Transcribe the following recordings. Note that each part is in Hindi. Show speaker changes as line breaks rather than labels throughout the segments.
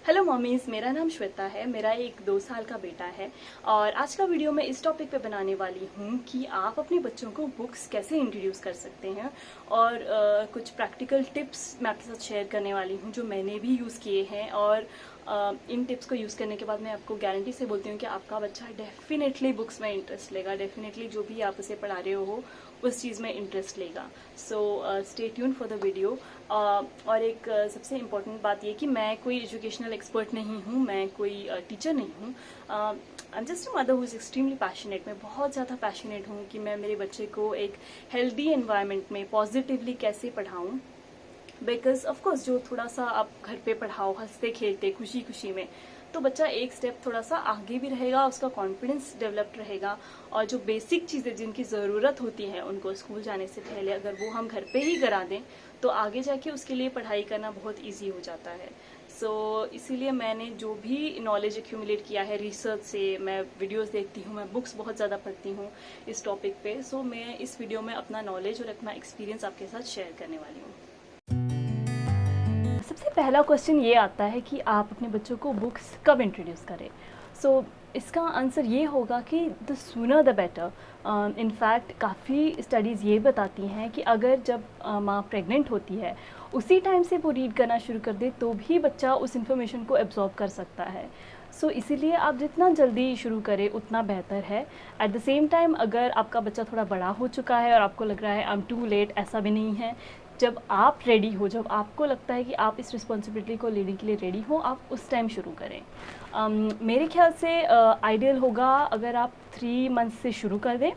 हेलो मॉमीज़, मेरा नाम श्वेता है। मेरा एक 2 साल का बेटा है और आज का वीडियो मैं इस टॉपिक पे बनाने वाली हूँ कि आप अपने बच्चों को बुक्स कैसे इंट्रोड्यूस कर सकते हैं और कुछ प्रैक्टिकल टिप्स मैं आपके साथ शेयर करने वाली हूँ जो मैंने भी यूज़ किए हैं। और इन टिप्स को यूज़ करने के बाद मैं आपको गारंटी से बोलती हूँ कि आपका बच्चा डेफिनेटली बुक्स में इंटरेस्ट लेगा, डेफिनेटली जो भी आप उसे पढ़ा रहे हो उस चीज़ में इंटरेस्ट लेगा। So stay tune for the video. और एक सबसे इम्पॉर्टेंट बात ये कि मैं कोई एजुकेशनल एक्सपर्ट नहीं हूँ, मैं कोई टीचर नहीं हूँ। I am just a mother who is extremely passionate. मैं बहुत ज़्यादा पैशनेट हूँ कि मैं मेरे बच्चे को एक हेल्दी एनवायरनमेंट में पॉजिटिवली कैसे पढ़ाऊँ। बिकॉज ऑफकोर्स जो थोड़ा सा आप घर पे पढ़ाओ हंसते खेलते खुशी खुशी में, तो बच्चा एक स्टेप थोड़ा सा आगे भी रहेगा, उसका कॉन्फिडेंस डेवलप रहेगा। और जो बेसिक चीज़ें जिनकी ज़रूरत होती है उनको स्कूल जाने से पहले अगर वो हम घर पे ही करा दें तो आगे जाके उसके लिए पढ़ाई करना बहुत ईजी हो जाता है। सो इसीलिए मैंने जो भी नॉलेज एक्यूमुलेट किया है रिसर्च से, मैं वीडियोस देखती हूँ, मैं बुक्स बहुत ज़्यादा पढ़ती हूँ इस टॉपिक पे। सो मैं इस वीडियो में अपना नॉलेज और अपना एक्सपीरियंस आपके साथ शेयर करने वाली हूँ। सबसे पहला क्वेश्चन ये आता है कि आप अपने बच्चों को बुक्स कब इंट्रोड्यूस करें। सो इसका आंसर ये होगा कि the sooner the better. In fact काफ़ी स्टडीज़ ये बताती हैं कि अगर जब माँ प्रेग्नेंट होती है उसी टाइम से वो रीड करना शुरू कर दे तो भी बच्चा उस इन्फॉर्मेशन को एब्जॉर्ब कर सकता है। सो इसीलिए आप जितना जल्दी शुरू करें उतना बेहतर है। एट द सेम टाइम अगर आपका बच्चा थोड़ा बड़ा हो चुका है और आपको लग रहा है आई एम टू लेट, ऐसा भी नहीं है। जब आप रेडी हो, जब आपको लगता है कि आप इस रिस्पॉन्सिबिलिटी को लेने के लिए रेडी हो, आप उस टाइम शुरू करें। मेरे ख्याल से आइडियल होगा अगर आप 3 मंथ से शुरू कर दें।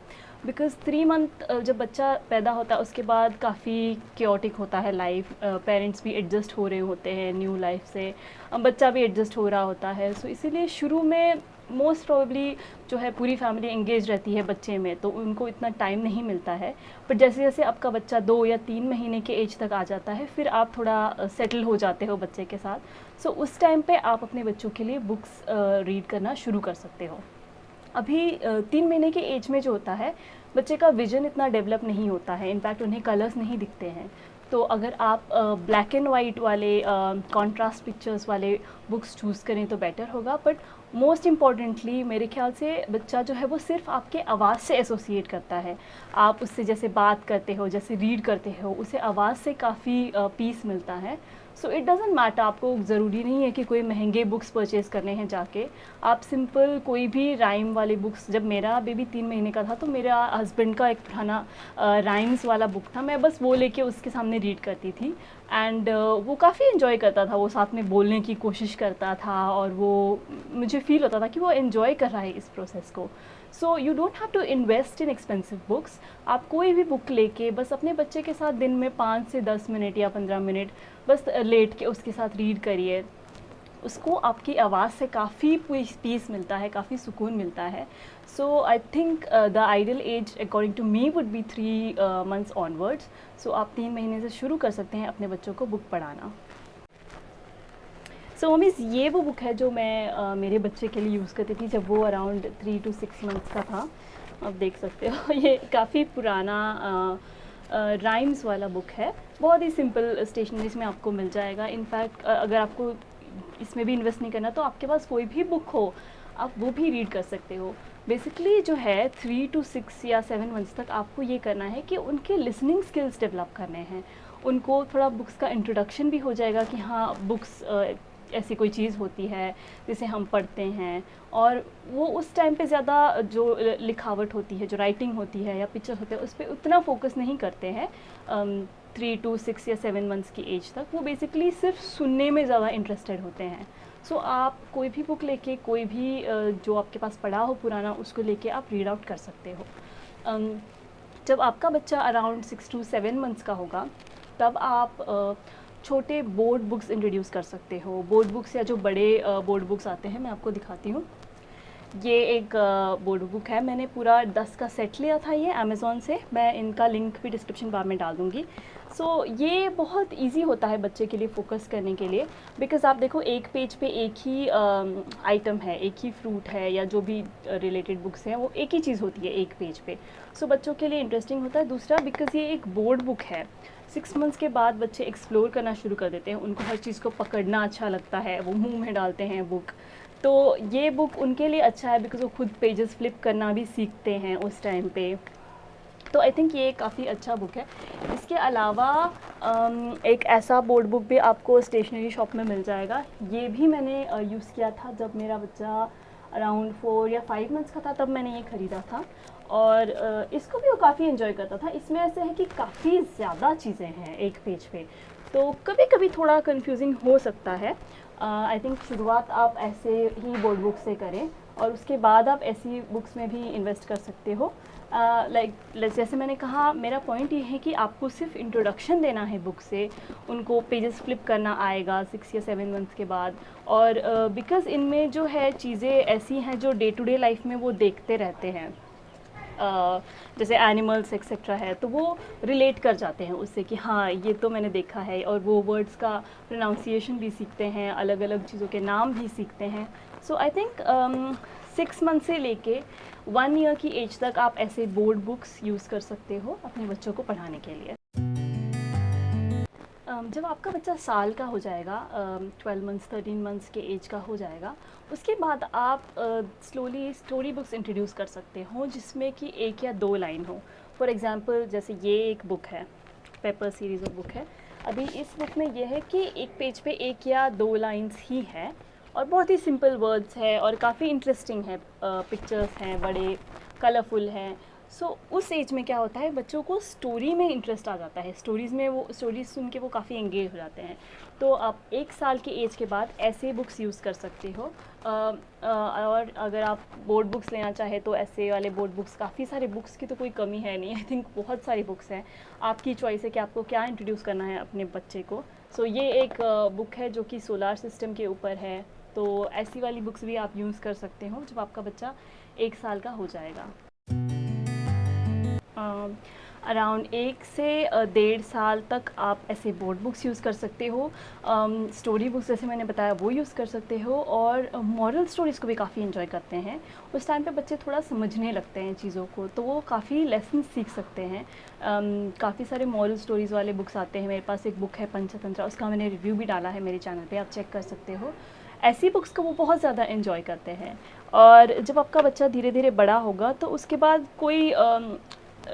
बिकॉज़ 3 मंथ जब बच्चा पैदा होता है उसके बाद काफ़ी क्योटिक होता है लाइफ। पेरेंट्स भी एडजस्ट हो रहे होते हैं न्यू लाइफ से, बच्चा भी एडजस्ट हो रहा होता है। सो इसीलिए शुरू में मोस्ट प्रोबेबली जो है पूरी फैमिली एंगेज रहती है बच्चे में, तो उनको इतना टाइम नहीं मिलता है। बट जैसे जैसे आपका बच्चा 2 या 3 महीने के एज तक आ जाता है फिर आप थोड़ा सेटल हो जाते हो बच्चे के साथ। सो उस टाइम पे आप अपने बच्चों के लिए बुक्स रीड करना शुरू कर सकते हो। अभी 3 महीने के एज में जो होता है बच्चे का विजन इतना डेवलप नहीं होता है, इनफैक्ट उन्हें कलर्स नहीं दिखते हैं। तो अगर आप ब्लैक एंड वाइट वाले कॉन्ट्रास्ट पिक्चर्स वाले बुक्स चूज़ करें तो बेटर होगा। बट मोस्ट इम्पॉर्टेंटली मेरे ख्याल से बच्चा जो है वो सिर्फ आपके आवाज़ से एसोसिएट करता है। आप उससे जैसे बात करते हो, जैसे रीड करते हो, उसे आवाज़ से काफ़ी पीस मिलता है। सो इट डज़न्ट मैटर, आपको ज़रूरी नहीं है कि कोई महंगे बुक्स परचेज़ करने हैं जाके। आप सिंपल कोई भी राइम वाले बुक्स, जब मेरा बेबी 3 महीने का था तो मेरा हस्बैंड का एक पुराना राइम्स वाला बुक था, मैं बस वो लेके उसके सामने रीड करती थी। एंड वो काफ़ी इन्जॉय करता था, वो साथ में बोलने की कोशिश करता था और वो मुझे फ़ील होता था कि वो इन्जॉय कर रहा है इस प्रोसेस को। So you don't have to invest in expensive books. आप कोई भी बुक लेके बस अपने बच्चे के साथ दिन में 5 से 10 मिनट या 15 मिनट बस लेट के उसके साथ रीड करिए। उसको आपकी आवाज़ से काफ़ी पीस मिलता है, काफ़ी सुकून मिलता है। So I think the ideal age according to me would be 3 months onwards. So आप 3 महीने से शुरू कर सकते हैं अपने बच्चों को बुक पढ़ाना। सो मम्मीज़, ये वो बुक है जो मैं मेरे बच्चे के लिए यूज़ करती थी जब वो अराउंड 3 to 6 मंथ्स का था। आप देख सकते हो ये काफ़ी पुराना राइम्स वाला बुक है। बहुत ही सिंपल स्टेशनरीज में आपको मिल जाएगा। इनफैक्ट अगर आपको इसमें भी इन्वेस्ट नहीं करना तो आपके पास कोई भी बुक हो आप वो भी रीड कर सकते हो। बेसिकली जो है 3 to 6 या 7 मंथ्स तक आपको ये करना है कि उनके लिसनिंग स्किल्स डेवलप करने हैं। उनको थोड़ा बुक्स का इंट्रोडक्शन भी हो जाएगा कि हाँ बुक्स ऐसी कोई चीज़ होती है जिसे हम पढ़ते हैं। और वो उस टाइम पे ज़्यादा जो लिखावट होती है, जो राइटिंग होती है या पिक्चर होते हैं उस पर उतना फोकस नहीं करते हैं 3 to 6 या 7 मंथ्स की एज तक। वो बेसिकली सिर्फ सुनने में ज़्यादा इंटरेस्टेड होते हैं। सो आप कोई भी बुक लेके, कोई भी जो आपके पास पढ़ा हो पुराना, उसको लेके आप रीड आउट कर सकते हो। जब आपका बच्चा अराउंड 6 to 7 मंथ्स का होगा तब आप छोटे बोर्ड बुक्स इंट्रोड्यूस कर सकते हो। बोर्ड बुक्स या जो बड़े बोर्ड बुक्स आते हैं, मैं आपको दिखाती हूँ। ये एक बोर्ड बुक है, मैंने पूरा 10 का सेट लिया था ये अमेज़ॉन से। मैं इनका लिंक भी डिस्क्रिप्शन बार में डाल दूँगी। सो ये बहुत इजी होता है बच्चे के लिए फ़ोकस करने के लिए। बिकॉज़ आप देखो एक पेज पे एक ही आइटम है, एक ही फ्रूट है या जो भी रिलेटेड बुक्स हैं वो एक ही चीज़ होती है एक पेज पे। सो बच्चों के लिए इंटरेस्टिंग होता है। दूसरा बिकॉज़ ये एक बोर्ड बुक है, 6 मंथ्स के बाद बच्चे एक्सप्लोर करना शुरू कर देते हैं, उनको हर चीज़ को पकड़ना अच्छा लगता है, वो मुंह में डालते हैं बुक। तो ये बुक उनके लिए अच्छा है बिकॉज़ वो खुद पेजेस फ्लिप करना भी सीखते हैं उस टाइम पे। तो आई थिंक ये काफ़ी अच्छा बुक है। इसके अलावा एक ऐसा बोर्ड बुक भी आपको स्टेशनरी शॉप में मिल जाएगा। ये भी मैंने यूज़ किया था जब मेरा बच्चा अराउंड 4 या 5 मंथ्स का था, तब मैंने ये ख़रीदा था और इसको भी वो काफ़ी एंजॉय करता था। इसमें ऐसे है कि काफ़ी ज़्यादा चीज़ें हैं एक पेज पे, तो कभी कभी थोड़ा कंफ्यूजिंग हो सकता है। आई थिंक शुरुआत आप ऐसे ही बोर्ड बुक से करें और उसके बाद आप ऐसी बुक्स में भी इन्वेस्ट कर सकते हो। लाइक जैसे मैंने कहा, मेरा पॉइंट ये है कि आपको सिर्फ इंट्रोडक्शन देना है बुक से, उनको पेजेस फ्लिप करना आएगा 6 या 7 मंथ्स के बाद। और बिकॉज़ इनमें जो है चीज़ें ऐसी हैं जो डे टू डे लाइफ में वो देखते रहते हैं, जैसे एनिमल्स एक्सेट्रा है, तो वो रिलेट कर जाते हैं उससे कि हाँ ये तो मैंने देखा है, और वो वर्ड्स का प्रोनाउंसिएशन भी सीखते हैं, अलग अलग चीज़ों के नाम भी सीखते हैं। सो आई थिंक 6 मंथ से लेके 1 ईयर की एज तक आप ऐसे बोर्ड बुक्स यूज़ कर सकते हो अपने बच्चों को पढ़ाने के लिए। जब आपका बच्चा साल का हो जाएगा, 12 मंथ्स 13 मंथ्स के एज का हो जाएगा, उसके बाद आप स्लोली स्टोरी बुक्स इंट्रोड्यूस कर सकते हो जिसमें कि 1 या 2 लाइन हो। फॉर एग्ज़ाम्पल जैसे ये एक बुक है, पेपर सीरीज़ ऑफ बुक है। अभी इस बुक में ये है कि एक पेज पे 1 या 2 लाइन्स ही है और बहुत ही सिंपल वर्ड्स है और काफ़ी इंटरेस्टिंग है, पिक्चर्स हैं, बड़े कलरफुल हैं। सो उस एज में क्या होता है, बच्चों को स्टोरी में इंटरेस्ट आ जाता है, स्टोरीज़ में वो स्टोरीज सुन के वो काफ़ी एंगेज हो जाते हैं। तो आप 1 साल की एज के बाद ऐसे बुक्स यूज़ कर सकते हो। और अगर आप बोर्ड बुक्स लेना चाहे तो ऐसे वाले बोर्ड बुक्स, काफ़ी सारे बुक्स की तो कोई कमी है नहीं, आई थिंक बहुत सारी बुक्स हैं। आपकी चॉइस है कि आपको क्या इंट्रोड्यूस करना है अपने बच्चे को। सो ये एक बुक है जो कि सोलार सिस्टम के ऊपर है, तो ऐसी वाली बुक्स भी आप यूज़ कर सकते हो जब आपका बच्चा 1 साल का हो जाएगा। अराउंड 1 से 1.5 साल तक आप ऐसे बोर्ड बुक्स यूज़ कर सकते हो। स्टोरी बुक्स जैसे मैंने बताया वो यूज़ कर सकते हो, और मॉरल स्टोरीज़ को भी काफ़ी एंजॉय करते हैं। उस टाइम पे बच्चे थोड़ा समझने लगते हैं चीज़ों को, तो वो काफ़ी लेसन सीख सकते हैं। काफ़ी सारे मॉरल स्टोरीज़ वाले बुक्स आते हैं। मेरे पास एक बुक है पंचतंत्र, उसका मैंने रिव्यू भी डाला है मेरे चैनल पे, आप चेक कर सकते हो। ऐसी बुक्स को वो बहुत ज़्यादा एंजॉय करते हैं। और जब आपका बच्चा धीरे धीरे बड़ा होगा तो उसके बाद कोई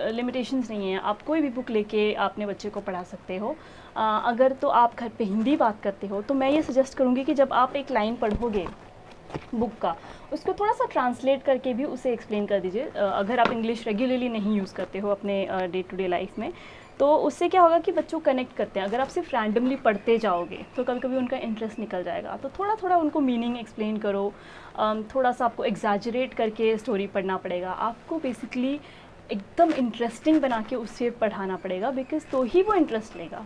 लिमिटेशंस नहीं है, आप कोई भी बुक लेके अपने बच्चे को पढ़ा सकते हो। अगर तो आप घर पे हिंदी बात करते हो तो मैं ये सजेस्ट करूँगी कि जब आप एक लाइन पढ़ोगे बुक का, उसको थोड़ा सा ट्रांसलेट करके भी उसे एक्सप्लेन कर दीजिए। अगर आप इंग्लिश रेगुलरली नहीं यूज़ करते हो अपने डे टू डे लाइफ में, तो उससे क्या होगा कि बच्चों कनेक्ट करते हैं। अगर आप सिर्फ रैंडमली पढ़ते जाओगे तो कभी कभी उनका इंटरेस्ट निकल जाएगा, तो थोड़ा थोड़ा उनको मीनिंग एक्सप्लेन करो। थोड़ा सा आपको एग्जैजरेट करके स्टोरी पढ़ना पड़ेगा, आपको बेसिकली एकदम इंटरेस्टिंग बना के उससे पढ़ाना पड़ेगा, बिकॉज़ तो ही वो इंटरेस्ट लेगा।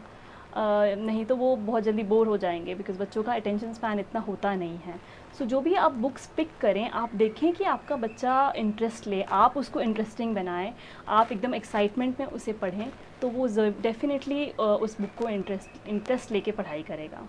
नहीं तो वो बहुत जल्दी बोर हो जाएंगे, बिकॉज़ बच्चों का अटेंशन स्पैन इतना होता नहीं है। सो जो भी आप बुक्स पिक करें, आप देखें कि आपका बच्चा इंटरेस्ट ले, आप उसको इंटरेस्टिंग बनाएं, आप एकदम एक्साइटमेंट में उसे पढ़ें, तो वो डेफिनेटली उस बुक को इंटरेस्ट लेके पढ़ाई करेगा।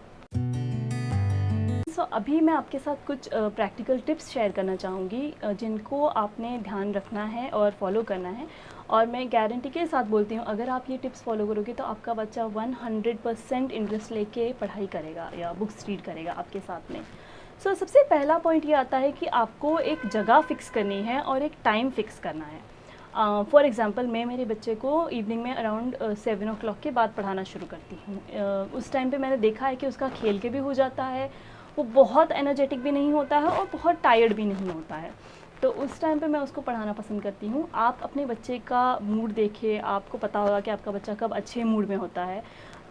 अभी मैं आपके साथ कुछ प्रैक्टिकल टिप्स शेयर करना चाहूँगी जिनको आपने ध्यान रखना है और फॉलो करना है। और मैं गारंटी के साथ बोलती हूँ, अगर आप ये टिप्स फॉलो करोगे तो आपका बच्चा 100% इंटरेस्ट लेके पढ़ाई करेगा या बुक्स रीड करेगा आपके साथ में। सबसे पहला पॉइंट ये आता है कि आपको एक जगह फ़िक्स करनी है और एक टाइम फ़िक्स करना है। फॉर एग्ज़ाम्पल, मैं मेरे बच्चे को इवनिंग में अराउंड 7 o'clock के बाद पढ़ाना शुरू करती हूँ। उस टाइम पे मैंने देखा है कि उसका खेल के भी हो जाता है, वो बहुत एनर्जेटिक भी नहीं होता है और बहुत टायर्ड भी नहीं होता है, तो उस टाइम पे मैं उसको पढ़ाना पसंद करती हूँ। आप अपने बच्चे का मूड देखिए, आपको पता होगा कि आपका बच्चा कब अच्छे मूड में होता है,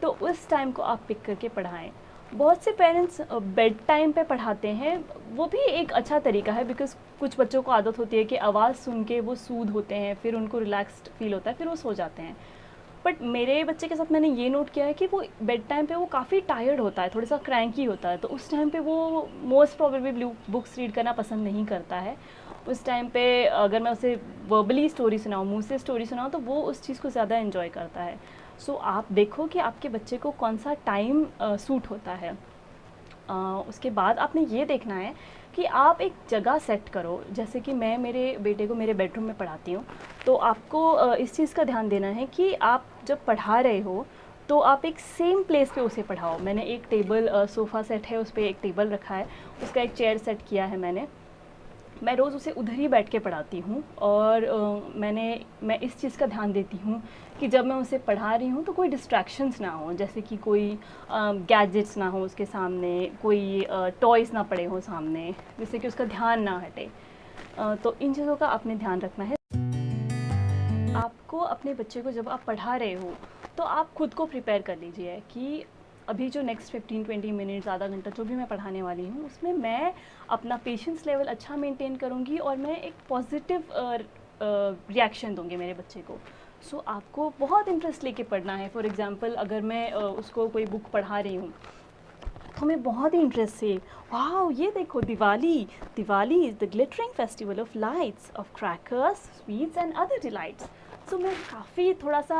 तो उस टाइम को आप पिक करके पढ़ाएं। बहुत से पेरेंट्स बेड टाइम पे पढ़ाते हैं, वो भी एक अच्छा तरीका है, बिकॉज़ कुछ बच्चों को आदत होती है कि आवाज़ सुन के वो सूद होते हैं, फिर उनको रिलैक्स्ड फील होता है, फिर वो सो जाते हैं। बट मेरे बच्चे के साथ मैंने ये नोट किया है कि वो बेड टाइम पे वो काफ़ी टायर्ड होता है, थोड़ा सा क्रैंकी होता है, तो उस टाइम पे वो मोस्ट प्रोबेबली बुक्स रीड करना पसंद नहीं करता है। उस टाइम पे अगर मैं उसे वर्बली स्टोरी सुनाऊँ, मुँह से स्टोरी सुनाऊँ, तो वो उस चीज़ को ज़्यादा एंजॉय करता है। सो आप देखो कि आपके बच्चे को कौन सा टाइम सूट होता है। उसके बाद आपने ये देखना है कि आप एक जगह सेट करो। जैसे कि मैं मेरे बेटे को मेरे बेडरूम में पढ़ाती हूँ, तो आपको इस चीज़ का ध्यान देना है कि आप जब पढ़ा रहे हो तो आप एक सेम प्लेस पे उसे पढ़ाओ। मैंने एक टेबल सोफ़ा सेट है, उस पे एक टेबल रखा है, उसका एक चेयर सेट किया है मैंने। मैं रोज़ उसे उधर ही बैठ के पढ़ाती हूँ और मैं इस चीज़ का ध्यान देती हूँ कि जब मैं उसे पढ़ा रही हूँ तो कोई डिस्ट्रैक्शंस ना हो, जैसे कि कोई गैजेट्स ना हो उसके सामने, कोई टॉयज़ ना पड़े हों सामने, जिससे कि उसका ध्यान ना हटे। तो इन चीज़ों का आपने ध्यान रखना है। आपको अपने बच्चे को जब आप पढ़ा रहे हो तो आप खुद को प्रिपेयर कर लीजिए कि अभी जो नेक्स्ट 15-20 मिनट्स, आधा घंटा जो भी मैं पढ़ाने वाली हूँ, उसमें मैं अपना पेशेंस लेवल अच्छा मेंटेन करूँगी और मैं एक पॉजिटिव रिएक्शन दूँगी मेरे बच्चे को। सो आपको बहुत इंटरेस्ट लेके पढ़ना है। फॉर एग्ज़ाम्पल अगर मैं उसको कोई बुक पढ़ा रही हूँ तो हमें बहुत ही इंटरेस्ट से, वाओ ये देखो Diwali, Diwali is the glittering festival of lights, of crackers, sweets and other delights. So मैं काफ़ी थोड़ा सा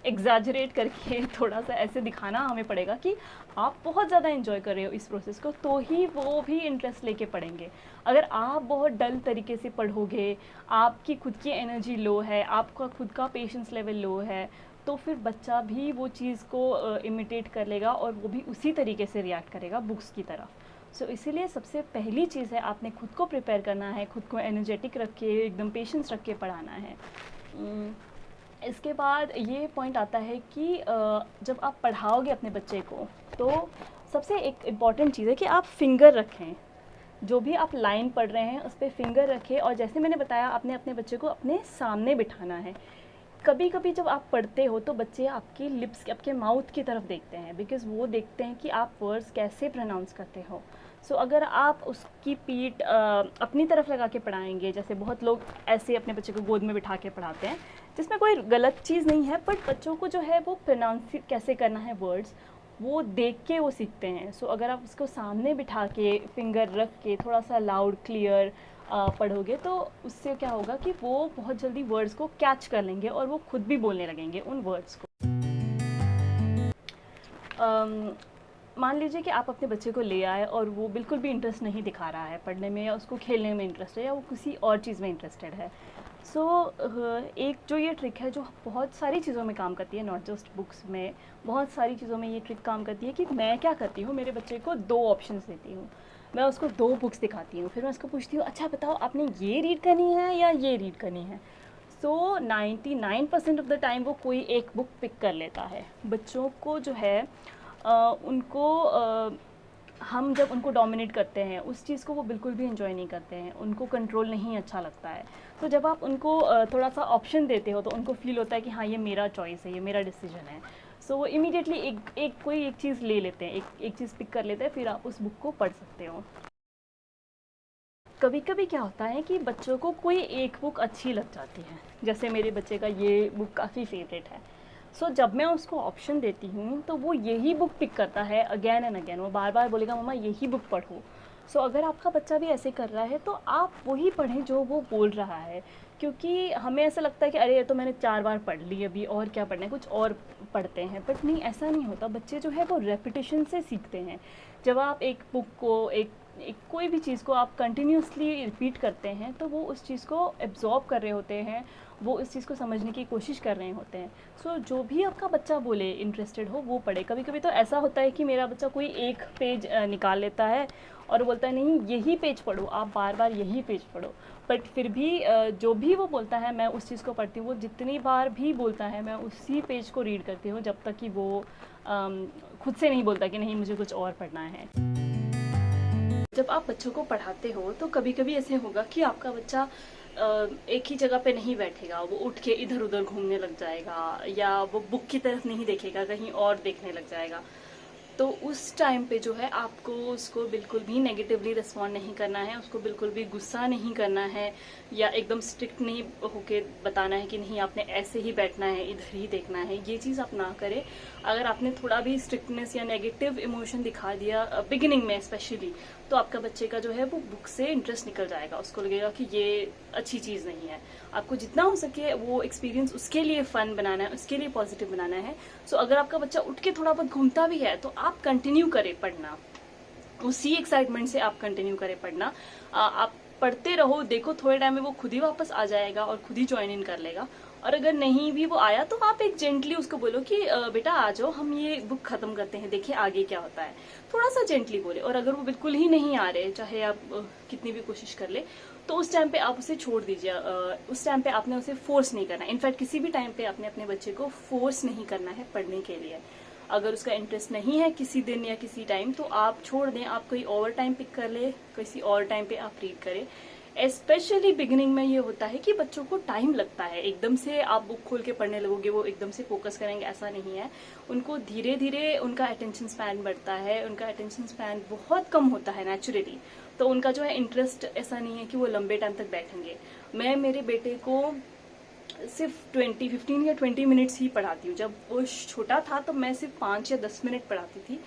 एग्जैजरेट करके थोड़ा सा ऐसे दिखाना हमें पड़ेगा कि आप बहुत ज़्यादा इन्जॉय कर रहे हो इस प्रोसेस को, तो ही वो भी इंटरेस्ट लेके पढ़ेंगे। अगर आप बहुत डल तरीके से पढ़ोगे, आपकी खुद की एनर्जी लो है, आपका खुद का पेशेंस लेवल लो है, तो फिर बच्चा भी वो चीज़ को इमिटेट कर लेगा और वो भी उसी तरीके से रिएक्ट करेगा बुक्स की तरफ। सो इसीलिए सबसे पहली चीज़ है आपने खुद को प्रिपेयर करना है, खुद को एनर्जेटिक रख के, एकदम पेशेंस रख के पढ़ाना है। इसके बाद ये पॉइंट आता है कि जब आप पढ़ाओगे अपने बच्चे को तो सबसे एक इम्पॉर्टेंट चीज़ है कि आप फिंगर रखें। जो भी आप लाइन पढ़ रहे हैं उस पर फिंगर रखें, और जैसे मैंने बताया आपने अपने बच्चे को अपने सामने बिठाना है। कभी कभी जब आप पढ़ते हो तो बच्चे आपकी लिप्स, आपके माउथ की तरफ देखते हैं, बिकॉज़ वो देखते हैं कि आप वर्ड्स कैसे प्रोनाउंस करते हो। सो अगर आप उसकी पीठ अपनी तरफ लगा के पढ़ाएंगे, जैसे बहुत लोग ऐसे अपने बच्चे को गोद में बिठा के पढ़ाते हैं, जिसमें कोई गलत चीज़ नहीं है, बट बच्चों को जो है वो प्रोनाउंस कैसे करना है वर्ड्स, वो देख के वो सीखते हैं। सो अगर आप उसको सामने बिठा के फिंगर रख के थोड़ा सा लाउड क्लियर पढ़ोगे तो उससे क्या होगा कि वो बहुत जल्दी वर्ड्स को कैच कर लेंगे और वो खुद भी बोलने लगेंगे उन वर्ड्स को। मान लीजिए कि आप अपने बच्चे को ले आए और वो बिल्कुल भी इंटरेस्ट नहीं दिखा रहा है पढ़ने में, या उसको खेलने में इंटरेस्ट है, या वो किसी और चीज़ में इंटरेस्टेड है। सो एक जो ये ट्रिक है जो बहुत सारी चीज़ों में काम करती है, नॉट जस्ट बुक्स में, बहुत सारी चीज़ों में ये ट्रिक काम करती है कि मैं क्या करती हूँ, मेरे बच्चे को 2 ऑप्शंस देती हूँ। मैं उसको 2 बुक्स दिखाती हूँ, फिर मैं उसको पूछती हूँ अच्छा बताओ आपने ये रीड करनी है या ये रीड करनी है। सो 99% ऑफ द टाइम वो कोई एक बुक पिक कर लेता है। बच्चों को जो है उनको हम जब उनको डोमिनेट करते हैं उस चीज़ को वो बिल्कुल भी एंजॉय नहीं करते हैं, उनको कंट्रोल नहीं अच्छा लगता है। तो जब आप उनको थोड़ा सा ऑप्शन देते हो तो उनको फील होता है कि हाँ ये मेरा चॉइस है, ये मेरा डिसीजन है। सो वो इमीडिएटली कोई एक चीज़ ले लेते हैं, एक चीज़ पिक कर लेते हैं, फिर आप उस बुक को पढ़ सकते हो। कभी कभी क्या होता है कि बच्चों को कोई एक बुक अच्छी लग जाती है, जैसे मेरे बच्चे का ये बुक काफ़ी फेवरेट है। सो जब मैं उसको ऑप्शन देती हूँ तो वो यही बुक पिक करता है अगेन एंड अगेन, वो बार बार बोलेगा मम्मा यही बुक पढ़ो। सो अगर आपका बच्चा भी ऐसे कर रहा है तो आप वही पढ़ें जो वो बोल रहा है, क्योंकि हमें ऐसा लगता है कि अरे ये तो मैंने 4 बार पढ़ ली, अभी और क्या पढ़ना है, कुछ और पढ़ते हैं। बट नहीं, ऐसा नहीं होता। बच्चे जो है वो रेपिटेशन से सीखते हैं। जब आप एक बुक को, एक कोई भी चीज़ को आप कंटिन्यूसली रिपीट करते हैं तो वो उस चीज़ को एब्जॉर्ब कर रहे होते हैं, वो इस चीज़ को समझने की कोशिश कर रहे होते हैं। सो जो भी आपका बच्चा बोले, इंटरेस्टेड हो, वो पढ़े। कभी कभी तो ऐसा होता है कि मेरा बच्चा कोई एक पेज निकाल लेता है और बोलता है नहीं यही पेज पढ़ो, आप बार बार यही पेज पढ़ो। बट फिर भी जो भी वो बोलता है मैं उस चीज़ को पढ़ती हूँ। वो जितनी बार भी बोलता है मैं उसी पेज को रीड करती हूँ, जब तक कि वो खुद से नहीं बोलता कि नहीं मुझे कुछ और पढ़ना है। जब आप बच्चों को पढ़ाते हो तो कभी कभी ऐसे होगा कि आपका बच्चा एक ही जगह पे नहीं बैठेगा, वो उठ के इधर उधर घूमने लग जाएगा, या वो बुक की तरफ नहीं देखेगा, कहीं और देखने लग जाएगा। तो उस टाइम पे जो है आपको उसको बिल्कुल भी नेगेटिवली रिस्पॉन्ड नहीं करना है, उसको बिल्कुल भी गुस्सा नहीं करना है, या एकदम स्ट्रिक्ट नहीं होके बताना है कि नहीं आपने ऐसे ही बैठना है, इधर ही देखना है। ये चीज़ आप ना करें। अगर आपने थोड़ा भी स्ट्रिक्टनेस या नेगेटिव इमोशन दिखा दिया बिगिनिंग में स्पेशली, तो आपका बच्चे का जो है वो बुक से इंटरेस्ट निकल जाएगा, उसको लगेगा कि ये अच्छी चीज़ नहीं है। आपको जितना हो सके वो एक्सपीरियंस उसके लिए फ़न बनाना है, उसके लिए पॉजिटिव बनाना है। सो अगर आपका बच्चा उठ के थोड़ा बहुत घूमता भी है तो आप कंटिन्यू करें पढ़ना, उसी एक्साइटमेंट से आप कंटिन्यू करें पढ़ना। आप पढ़ते रहो, देखो थोड़े टाइम में वो खुद ही वापस आ जाएगा और खुद ही ज्वाइन इन कर लेगा। और अगर नहीं भी वो आया तो आप एक जेंटली उसको बोलो कि बेटा आ जाओ, हम ये बुक खत्म करते हैं, देखिए आगे क्या होता है, थोड़ा सा जेंटली बोले। और अगर वो बिल्कुल ही नहीं आ रहे, चाहे आप कितनी भी कोशिश कर ले, तो उस टाइम पे आप उसे छोड़ दीजिए। उस टाइम पे आपने उसे फोर्स नहीं करना। इनफैक्ट किसी भी टाइम पे आपने अपने बच्चे को फोर्स नहीं करना है पढ़ने के लिए। अगर उसका इंटरेस्ट नहीं है किसी दिन या किसी टाइम, तो आप छोड़ दें, आप कोई और टाइम पिक कर ले, किसी और टाइम पे आप रीड करें। स्पेशली बिगिनिंग में ये होता है कि बच्चों को टाइम लगता है, एकदम से आप बुक खोल के पढ़ने लगोगे वो एकदम से फोकस करेंगे, ऐसा नहीं है। उनको धीरे धीरे उनका अटेंशन स्पैन बढ़ता है, उनका अटेंशन स्पैन बहुत कम होता है नेचुरली, तो उनका जो है इंटरेस्ट ऐसा नहीं है कि वो लंबे टाइम तक बैठेंगे। मैं मेरे बेटे को सिर्फ 15 या 20 मिनट्स ही पढ़ाती हूँ। जब वो छोटा था तो मैं सिर्फ 5 या 10 मिनट पढ़ाती थी।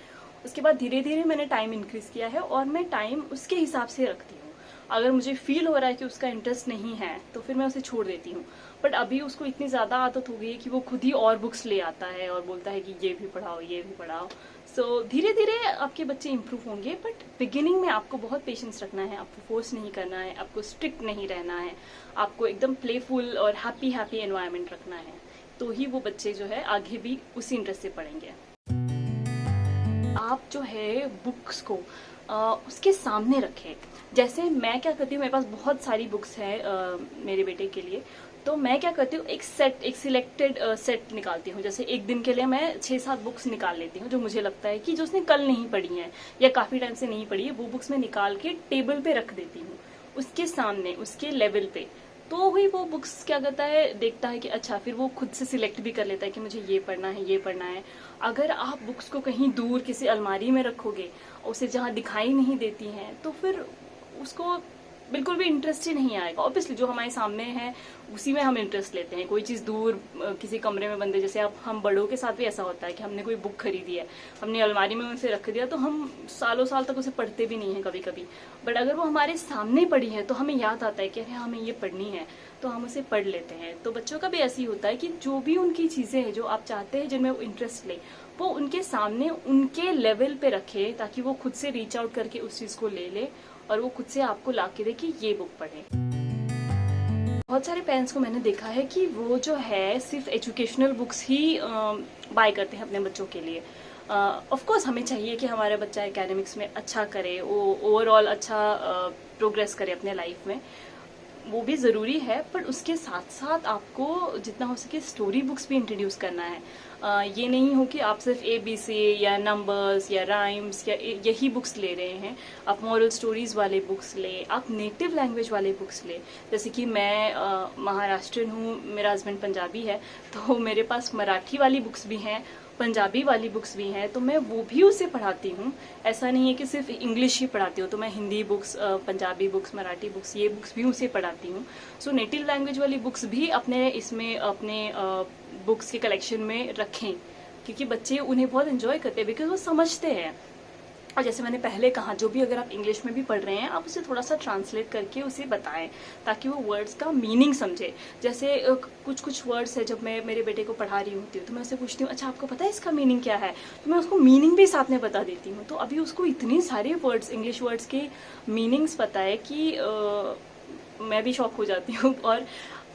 उसके बाद धीरे धीरे मैंने टाइम इंक्रीज किया है और मैं टाइम उसके हिसाब से रखती हूँ। अगर मुझे फील हो रहा है कि उसका इंटरेस्ट नहीं है तो फिर मैं उसे छोड़ देती हूँ। बट अभी उसको इतनी ज़्यादा आदत हो गई है कि वो खुद ही और बुक्स ले आता है और बोलता है कि ये भी पढ़ाओ, ये भी पढ़ाओ। सो धीरे धीरे आपके बच्चे इंप्रूव होंगे, बट बिगिनिंग में आपको बहुत पेशेंस रखना है, आपको फोर्स नहीं करना है, आपको स्ट्रिक्ट नहीं रहना है, आपको एकदम प्लेफुल और हैप्पी हैप्पी एनवायरनमेंट रखना है, तो ही वो बच्चे जो है आगे भी उसी इंटरेस्ट से पढ़ेंगे। आप जो है बुक्स को उसके सामने रखें। जैसे मैं क्या करती हूँ, मेरे पास बहुत सारी बुक्स हैं मेरे बेटे के लिए, तो मैं क्या करती हूँ, एक सिलेक्टेड सेट निकालती हूँ। जैसे एक दिन के लिए मैं 6-7 बुक्स निकाल लेती हूँ जो मुझे लगता है कि जो उसने कल नहीं पढ़ी है या काफ़ी टाइम से नहीं पढ़ी है, वो बुक्स मैं निकाल के टेबल पे रख देती हूँ, उसके सामने, उसके लेवल पे। तो ही वो बुक्स क्या करता है, देखता है कि अच्छा, फिर वो खुद से सिलेक्ट भी कर लेता है कि मुझे ये पढ़ना है, ये पढ़ना है। अगर आप बुक्स को कहीं दूर किसी अलमारी में रखोगे, उसे जहाँ दिखाई नहीं देती हैं, तो फिर उसको बिल्कुल भी इंटरेस्ट ही नहीं आएगा। ऑब्वियसली जो हमारे सामने है उसी में हम इंटरेस्ट लेते हैं। कोई चीज़ दूर किसी कमरे में बंद है, जैसे अब हम बड़ों के साथ भी ऐसा होता है कि हमने कोई बुक खरीदी है, हमने अलमारी में उसे रख दिया, तो हम सालों साल तक उसे पढ़ते भी नहीं हैं कभी कभी। बट अगर वो हमारे सामने पड़ी है तो हमें याद आता है कि अरे हमें ये पढ़नी है, तो हम उसे पढ़ लेते हैं। तो बच्चों का भी ऐसे ही होता है कि जो भी उनकी चीज़ें हैं जो आप चाहते हैं जिनमें वो इंटरेस्ट ले, वो उनके सामने उनके लेवल पे रखे, ताकि वो खुद से रीच आउट करके उस चीज़ को ले ले और वो खुद से आपको ला के दे कि ये बुक पढ़े। बहुत सारे पेरेंट्स को मैंने देखा है कि वो जो है सिर्फ एजुकेशनल बुक्स ही बाय करते हैं अपने बच्चों के लिए। ऑफ कोर्स हमें चाहिए कि हमारा बच्चा एकेडमिक्स में अच्छा करे, वो ओवरऑल अच्छा प्रोग्रेस करे अपने लाइफ में, वो भी ज़रूरी है। पर उसके साथ साथ आपको जितना हो सके स्टोरी बुक्स भी इंट्रोड्यूस करना है। ये नहीं हो कि आप सिर्फ ABC या नंबर्स या राइम्स या यही बुक्स ले रहे हैं। आप मॉरल स्टोरीज वाले बुक्स ले, आप नेटिव लैंग्वेज वाले बुक्स ले। जैसे कि मैं महाराष्ट्रियन हूँ, मेरा हस्बैंड पंजाबी है, तो मेरे पास मराठी वाली बुक्स भी हैं, पंजाबी वाली बुक्स भी हैं, तो मैं वो भी उसे पढ़ाती हूँ। ऐसा नहीं है कि सिर्फ इंग्लिश ही पढ़ाती हूँ, तो मैं Hindi books, Punjabi books, Marathi books, ये बुक्स भी उसे पढ़ाती हूँ। सो नेटिव लैंग्वेज वाली बुक्स भी अपने बुक्स के कलेक्शन में रखें, क्योंकि बच्चे उन्हें बहुत एंजॉय करते हैं, बिकॉज वो समझते हैं। और जैसे मैंने पहले कहा, जो भी अगर आप इंग्लिश में भी पढ़ रहे हैं, आप उसे थोड़ा सा ट्रांसलेट करके उसे बताएं, ताकि वो वर्ड्स का मीनिंग समझे। जैसे कुछ वर्ड्स है, जब मैं मेरे बेटे को पढ़ा रही होती हूँ तो मैं उससे पूछती हूँ, अच्छा आपको पता है इसका मीनिंग क्या है, तो मैं उसको मीनिंग भी साथ में बता देती हूँ। तो अभी उसको इतनी सारे वर्ड्स, इंग्लिश वर्ड्स के मीनिंग्स पता है कि मैं भी शॉक हो जाती हूँ। और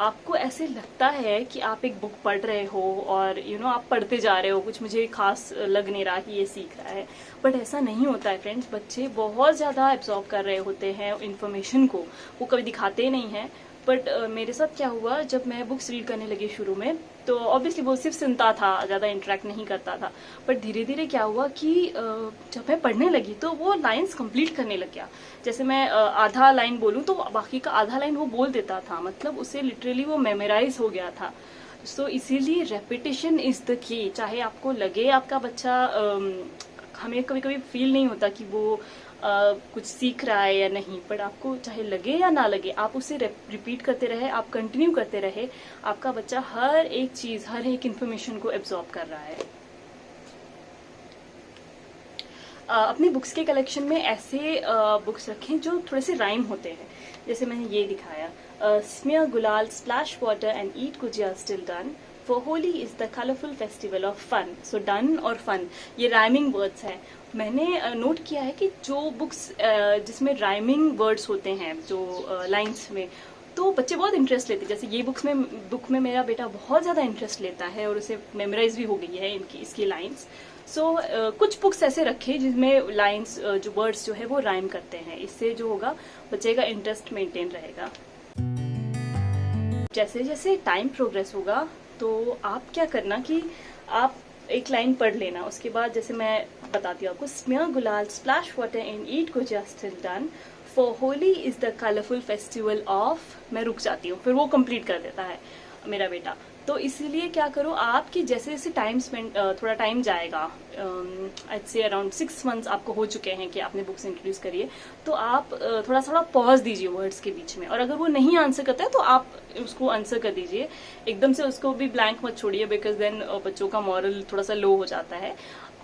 आपको ऐसे लगता है कि आप एक बुक पढ़ रहे हो और आप पढ़ते जा रहे हो, कुछ मुझे खास लग नहीं रहा कि ये सीख रहा है, बट ऐसा नहीं होता है फ्रेंड्स। बच्चे बहुत ज़्यादा एब्जॉर्ब कर रहे होते हैं इन्फॉर्मेशन को, वो कभी दिखाते नहीं हैं। बट मेरे साथ क्या हुआ, जब मैं बुक्स रीड करने लगी शुरू में, तो ऑब्वियसली वो सिर्फ सुनता था, ज़्यादा इंटरेक्ट नहीं करता था। बट धीरे धीरे क्या हुआ कि जब मैं पढ़ने लगी तो वो लाइंस कंप्लीट करने लग गया। जैसे मैं आधा लाइन बोलूँ तो बाकी का आधा लाइन वो बोल देता था, मतलब उसे लिटरली वो मेमोराइज हो गया था। सो इसीलिए रेपिटेशन इज़ द की। चाहे आपको लगे आपका बच्चा, हमें कभी कभी फील नहीं होता कि वो कुछ सीख रहा है या नहीं, पर आपको चाहे लगे या ना लगे, आप उसे रिपीट करते रहे, आप कंटिन्यू करते रहे, आपका बच्चा हर एक चीज़, हर एक इन्फॉर्मेशन को एब्जॉर्ब कर रहा है। अपनी बुक्स के कलेक्शन में ऐसे बुक्स रखें जो थोड़े से राइम होते हैं। जैसे मैंने ये दिखाया, smear gulal, splash water and eat gujiya still done, for Holi is the colourful festival of fun. So done और फन, ये राइमिंग वर्ड्स हैं। मैंने नोट किया है कि जो बुक्स जिसमें राइमिंग वर्ड्स होते हैं, जो लाइंस में, तो बच्चे बहुत इंटरेस्ट लेते हैं। जैसे ये बुक में मेरा बेटा बहुत ज़्यादा इंटरेस्ट लेता है और उसे मेमोराइज भी हो गई है इसकी लाइन्स। सो कुछ बुक्स ऐसे रखे जिसमें लाइन्स जो वर्ड्स जो है वो राइम करते हैं। इससे जो होगा बच्चे का इंटरेस्ट मेंटेन रहेगा। जैसे जैसे टाइम प्रोग्रेस होगा तो आप क्या करना कि आप एक लाइन पढ़ लेना, उसके बाद जैसे मैं बताती हूँ आपको, smear gulal splash water in ईट को just done for Holi is the colourful festival of, मैं रुक जाती हूँ, फिर वो कंप्लीट कर देता है मेरा बेटा। तो इसीलिए क्या करो आपकी जैसे जैसे टाइम स्पेंड, थोड़ा टाइम जाएगा, आई से अराउंड 6 मंथ्स आपको हो चुके हैं कि आपने बुक्स इंट्रोड्यूस करिए, तो आप थोड़ा थोड़ा पॉज दीजिए वर्ड्स के बीच में, और अगर वो नहीं आंसर करता है तो आप उसको आंसर कर दीजिए, एकदम से उसको भी ब्लैंक मत छोड़िए, बिकॉज देन बच्चों का मॉरल थोड़ा सा लो हो जाता है।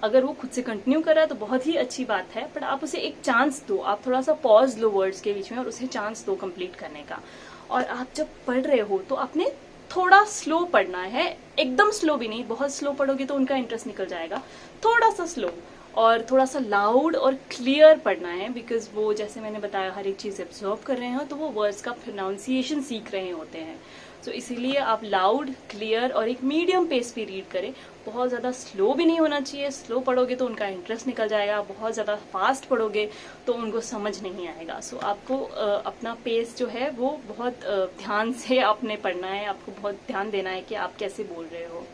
अगर वो खुद से कंटिन्यू कर रहा है तो बहुत ही अच्छी बात है, बट आप उसे एक चांस दो, आप थोड़ा सा पॉज लो वर्ड्स के बीच में और उसे चांस दो कंप्लीट करने का। और आप जब पढ़ रहे हो तो आपने थोड़ा स्लो पढ़ना है, एकदम स्लो भी नहीं, बहुत स्लो पढ़ोगे तो उनका इंटरेस्ट निकल जाएगा, थोड़ा सा स्लो और थोड़ा सा लाउड और क्लियर पढ़ना है, बिकॉज वो जैसे मैंने बताया हर एक चीज़ एब्जॉर्व कर रहे हो तो वो वर्ड्स का प्रोनाउंसिएशन सीख रहे होते हैं। सो इसीलिए आप लाउड, क्लियर और एक मीडियम पेस पे रीड करें, बहुत ज़्यादा स्लो भी नहीं होना चाहिए, स्लो पढ़ोगे तो उनका इंटरेस्ट निकल जाएगा, बहुत ज़्यादा फास्ट पढ़ोगे तो उनको समझ नहीं आएगा। सो आपको अपना पेस जो है वो बहुत ध्यान से आपने पढ़ना है, आपको बहुत ध्यान देना है कि आप कैसे बोल रहे हो।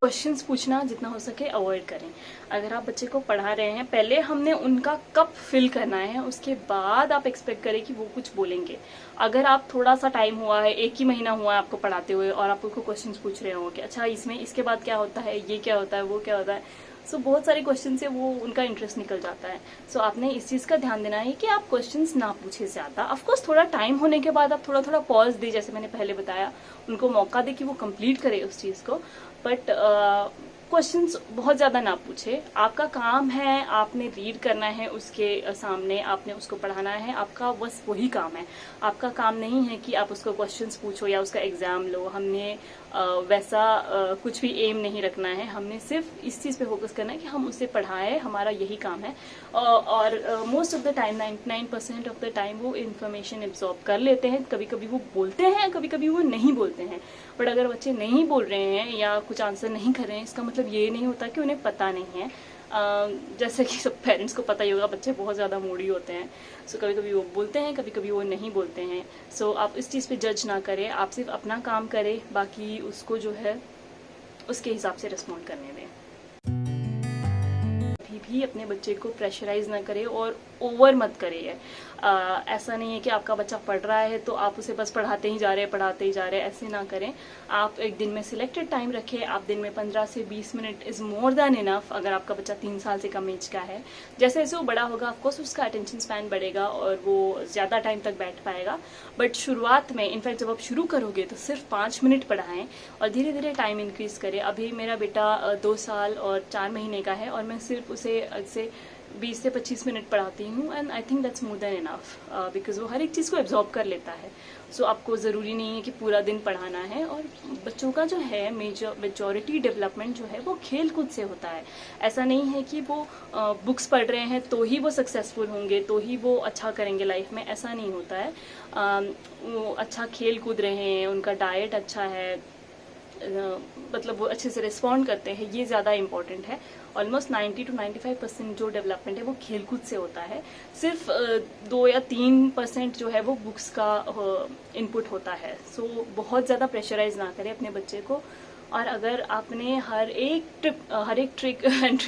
क्वेश्चंस पूछना जितना हो सके अवॉइड करें। अगर आप बच्चे को पढ़ा रहे हैं, पहले हमने उनका कप फिल करना है, उसके बाद आप एक्सपेक्ट करें कि वो कुछ बोलेंगे। अगर आप थोड़ा सा टाइम हुआ है, 1 ही महीना हुआ है आपको पढ़ाते हुए, और आप उनको क्वेश्चंस पूछ रहे हो कि अच्छा इसमें इसके बाद क्या होता है, ये क्या होता है, वो क्या होता है, सो बहुत सारे क्वेश्चन से वो उनका इंटरेस्ट निकल जाता है। सो आपने इस चीज़ का ध्यान देना है कि आप क्वेश्चंस ना पूछे ज़्यादा। ऑफकोर्स थोड़ा टाइम होने के बाद आप थोड़ा थोड़ा पॉज दे, जैसे मैंने पहले बताया, उनको मौका दे कि वो कंप्लीट करे उस चीज़ को, बट क्वेश्चंस बहुत ज़्यादा ना पूछे। आपका काम है, आपने रीड करना है उसके सामने, आपने उसको पढ़ाना है, आपका बस वही काम है। आपका काम नहीं है कि आप उसको क्वेश्चंस पूछो या उसका एग्ज़ाम लो। हमने वैसा कुछ भी एम नहीं रखना है, हमने सिर्फ इस चीज़ पे फोकस करना है कि हम उसे पढ़ाएं, हमारा यही काम है। और most of the time 99% of the time वो इन्फॉर्मेशन एब्जॉर्ब कर लेते हैं। कभी कभी वो बोलते हैं, कभी कभी वो नहीं बोलते हैं, बट अगर बच्चे नहीं बोल रहे हैं या कुछ आंसर नहीं कर रहे हैं, इसका मतलब ये नहीं होता कि उन्हें पता नहीं है। जैसे कि सब पेरेंट्स को पता ही होगा, बच्चे बहुत ज़्यादा मूडी होते हैं, सो कभी कभी वो बोलते हैं, कभी कभी वो नहीं बोलते हैं। सो आप इस चीज़ पे जज ना करें, आप सिर्फ अपना काम करें, बाकी उसको जो है उसके हिसाब से रिस्पॉन्ड करने दें। कभी भी अपने बच्चे को प्रेशराइज ना करें और ओवर मत करिए। ऐसा नहीं है कि आपका बच्चा पढ़ रहा है तो आप उसे बस पढ़ाते ही जा रहे हैं, ऐसे ना करें। आप एक दिन में सिलेक्टेड टाइम रखें, आप दिन में 15 से 20 minute is more than enough. अगर आपका बच्चा 3 साल से कम एज का है, जैसे जैसे वो बड़ा होगा ऑफकोर्स उसका अटेंशन स्पैन बढ़ेगा और वो ज़्यादा टाइम तक बैठ पाएगा, बट शुरुआत में इनफैक्ट जब आप शुरू करोगे तो सिर्फ 5 मिनट पढ़ाएं और धीरे धीरे टाइम इंक्रीज करें। अभी मेरा बेटा 2 साल और 4 महीने का है और मैं सिर्फ उसे 20 से 25 मिनट पढ़ाती हूँ, and I think that's more than enough, because वो हर एक चीज़ को एब्जॉर्ब कर लेता है। सो आपको ज़रूरी नहीं है कि पूरा दिन पढ़ाना है। और बच्चों का जो है मेजॉरिटी डेवलपमेंट जो है वो खेल कूद से होता है। ऐसा नहीं है कि वो बुक्स पढ़ रहे हैं तो ही वो सक्सेसफुल होंगे, तो ही वो अच्छा करेंगे लाइफ में, ऐसा नहीं होता है। वो अच्छा खेल कूद रहे हैं, उनका डाइट अच्छा है, मतलब वो अच्छे से रिस्पॉन्ड करते हैं, ये ज़्यादा इम्पॉर्टेंट है। ऑलमोस्ट 90 to 95% जो डेवलपमेंट है वो खेलकूद से होता है। सिर्फ 2 या 3% जो है वो बुक्स का इनपुट होता है। सो बहुत ज़्यादा प्रेशराइज ना करें अपने बच्चे को। और अगर आपने हर एक ट्रिक एंड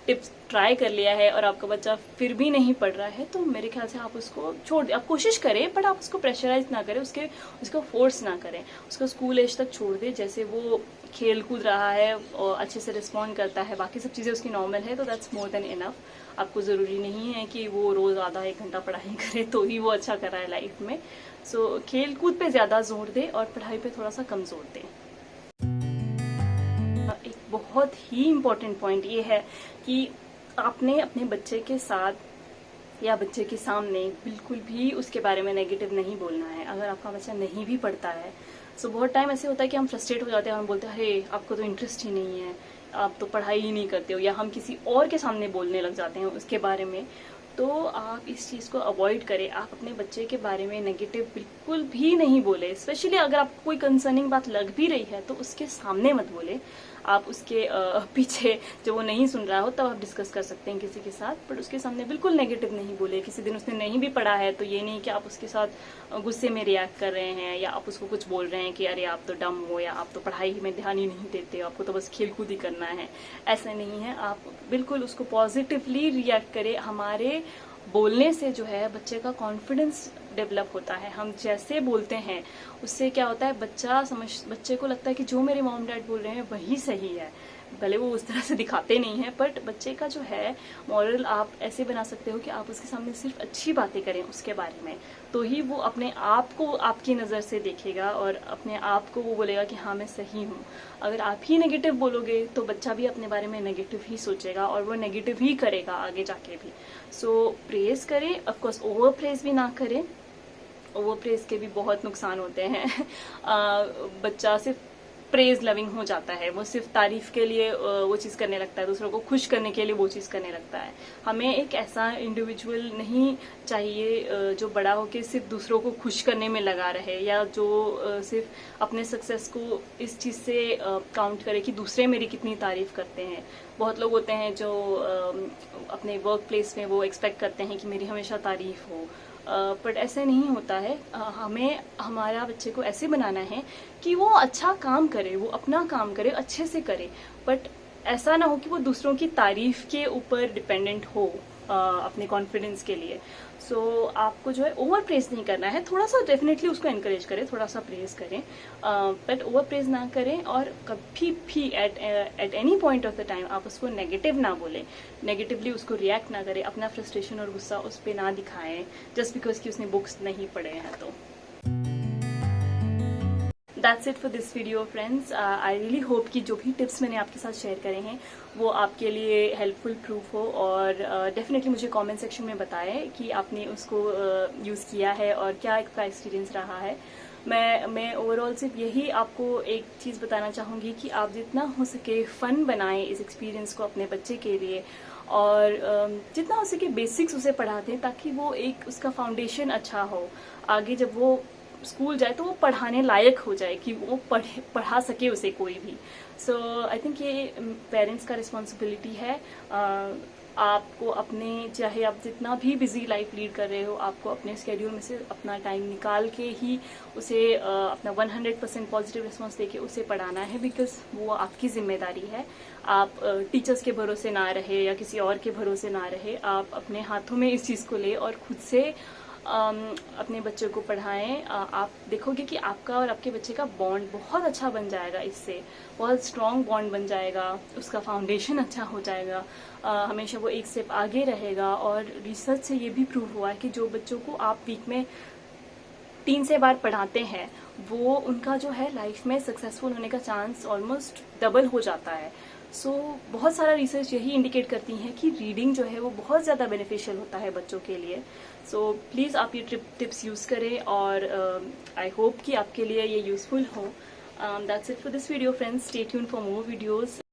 टिप्स ट्राई कर लिया है और आपका बच्चा फिर भी नहीं पढ़ रहा है, तो मेरे ख्याल से आप उसको छोड़ दें। आप कोशिश करें, बट आप उसको प्रेशराइज ना करें, उसको फोर्स ना करें, उसको स्कूल एज तक छोड़ दें। जैसे वो खेल कूद रहा है और अच्छे से रिस्पॉन्ड करता है, बाकी सब चीज़ें उसकी नॉर्मल है, तो दैट्स मोर देन इनफ। आपको ज़रूरी नहीं है कि वो रोज़ आधा 1 घंटा पढ़ाई करे तो ही वो अच्छा कर रहा है लाइफ में। सो खेल कूद पे ज़्यादा जोर दें और पढ़ाई पे थोड़ा सा कम जोर दें। एक बहुत ही इम्पोर्टेंट पॉइंट ये है कि आपने अपने बच्चे के साथ या बच्चे के सामने बिल्कुल भी उसके बारे में नेगेटिव नहीं बोलना है। अगर आपका बच्चा नहीं भी पढ़ता है, सो बहुत टाइम ऐसे होता है कि हम फ्रस्ट्रेट हो जाते हैं, हम बोलते हैं अरे आपको तो इंटरेस्ट ही नहीं है, आप तो पढ़ाई ही नहीं करते हो, या हम किसी और के सामने बोलने लग जाते हैं उसके बारे में। तो आप इस चीज़ को अवॉइड करें। आप अपने बच्चे के बारे में नेगेटिव बिल्कुल भी नहीं बोले, स्पेशली अगर आपको कोई कंसर्निंग बात लग भी रही है तो उसके सामने मत बोले। आप उसके पीछे, जब वो नहीं सुन रहा हो तब आप डिस्कस कर सकते हैं किसी के साथ, बट उसके सामने बिल्कुल नेगेटिव नहीं बोले। किसी दिन उसने नहीं भी पढ़ा है तो ये नहीं कि आप उसके साथ गुस्से में रिएक्ट कर रहे हैं या आप उसको कुछ बोल रहे हैं कि अरे आप तो डम हो या आप तो पढ़ाई में ध्यान ही नहीं देते हो, आपको तो बस खेल कूद ही करना है। ऐसा नहीं है, आप बिल्कुल उसको पॉजिटिवली रिएक्ट करें। हमारे बोलने से जो है बच्चे का कॉन्फिडेंस डेवलप होता है। हम जैसे बोलते हैं उससे क्या होता है, बच्चे को लगता है कि जो मेरे मॉम डैड बोल रहे हैं वही सही है। भले वो उस तरह से दिखाते नहीं हैं, बट बच्चे का जो है मॉरल आप ऐसे बना सकते हो कि आप उसके सामने सिर्फ अच्छी बातें करें उसके बारे में, तो ही वो अपने आप को आपकी नज़र से देखेगा और अपने आप को वो बोलेगा कि हाँ मैं सही हूँ। अगर आप ही नेगेटिव बोलोगे तो बच्चा भी अपने बारे में नेगेटिव ही सोचेगा और वो नेगेटिव ही करेगा आगे जाके भी। सो प्रेज करें, ऑफकोर्स ओवर प्रेज भी ना करें। ओवर प्रेज के भी बहुत नुकसान होते हैं। बच्चा सिर्फ प्रेज लविंग हो जाता है, वो सिर्फ तारीफ के लिए वो चीज़ करने लगता है, दूसरों को खुश करने के लिए वो चीज़ करने लगता है। हमें एक ऐसा इंडिविजुअल नहीं चाहिए जो बड़ा होकर सिर्फ दूसरों को खुश करने में लगा रहे, या जो सिर्फ अपने सक्सेस को इस चीज़ से काउंट करे कि दूसरे मेरी कितनी तारीफ करते हैं। बहुत लोग होते हैं जो अपने वर्क प्लेस में वो एक्सपेक्ट करते हैं कि मेरी हमेशा तारीफ हो, बट ऐसे नहीं होता है। हमें हमारा बच्चे को ऐसे बनाना है कि वो अच्छा काम करे, वो अपना काम करे, अच्छे से करे, बट ऐसा ना हो कि वो दूसरों की तारीफ के ऊपर डिपेंडेंट हो अपने कॉन्फिडेंस के लिए। सो आपको जो है ओवर प्रेज नहीं करना है, थोड़ा सा डेफिनेटली उसको एनकरेज करें, थोड़ा सा प्रेज करें, बट ओवर प्रेज ना करें। और कभी भी at any point of the time आप उसको नेगेटिव ना बोलें, नेगेटिवली उसको रिएक्ट ना करें, अपना फ्रस्ट्रेशन और गुस्सा उस पर ना दिखाएं जस्ट बिकॉज कि उसने बुक्स नहीं पढ़े हैं। तो that's it for this video friends. I really hope कि जो भी टिप्स मैंने आपके साथ शेयर करे हैं वो आपके लिए हेल्पफुल प्रूफ हो, और डेफिनेटली मुझे कमेंट सेक्शन में बताएं कि आपने उसको यूज़ किया है और क्या इसका एक्सपीरियंस रहा है। मैं ओवरऑल सिर्फ यही आपको एक चीज़ बताना चाहूँगी कि आप जितना हो सके फ़न बनाएं इस एक्सपीरियंस को अपने बच्चे के लिए, और जितना हो सके बेसिक्स उसे पढ़ा दें ताकि वो एक उसका फाउंडेशन अच्छा हो। आगे जब वो स्कूल जाए तो वो पढ़ाने लायक हो जाए कि वो पढ़ा सके उसे कोई भी। सो आई थिंक ये पेरेंट्स का रिस्पॉन्सिबिलिटी है। आपको अपने, चाहे आप जितना भी बिजी लाइफ लीड कर रहे हो, आपको अपने स्केड्यूल में से अपना टाइम निकाल के ही उसे अपना 100% पॉजिटिव रिस्पॉन्स देके उसे पढ़ाना है, बिकॉज वो आपकी जिम्मेदारी है। आप टीचर्स के भरोसे ना रहे या किसी और के भरोसे ना रहे, आप अपने हाथों में इस चीज़ को ले और खुद से अपने बच्चे को पढ़ाएं। आप देखोगे कि आपका और आपके बच्चे का बॉन्ड बहुत अच्छा बन जाएगा, इससे बहुत स्ट्रॉन्ग बॉन्ड बन जाएगा, उसका फाउंडेशन अच्छा हो जाएगा, हमेशा वो एक स्टेप आगे रहेगा। और रिसर्च से ये भी प्रूव हुआ है कि जो बच्चों को आप वीक में 3 से बार पढ़ाते हैं वो उनका जो है लाइफ में सक्सेसफुल होने का चांस ऑलमोस्ट डबल हो जाता है। सो बहुत सारा रिसर्च यही इंडिकेट करती है कि रीडिंग जो है वो बहुत ज़्यादा बेनिफिशियल होता है बच्चों के लिए। सो प्लीज़ आप ये टिप्स यूज़ करें, और आई होप कि आपके लिए ये यूज़फुल हो। That's it for this video friends. Stay tuned for more videos.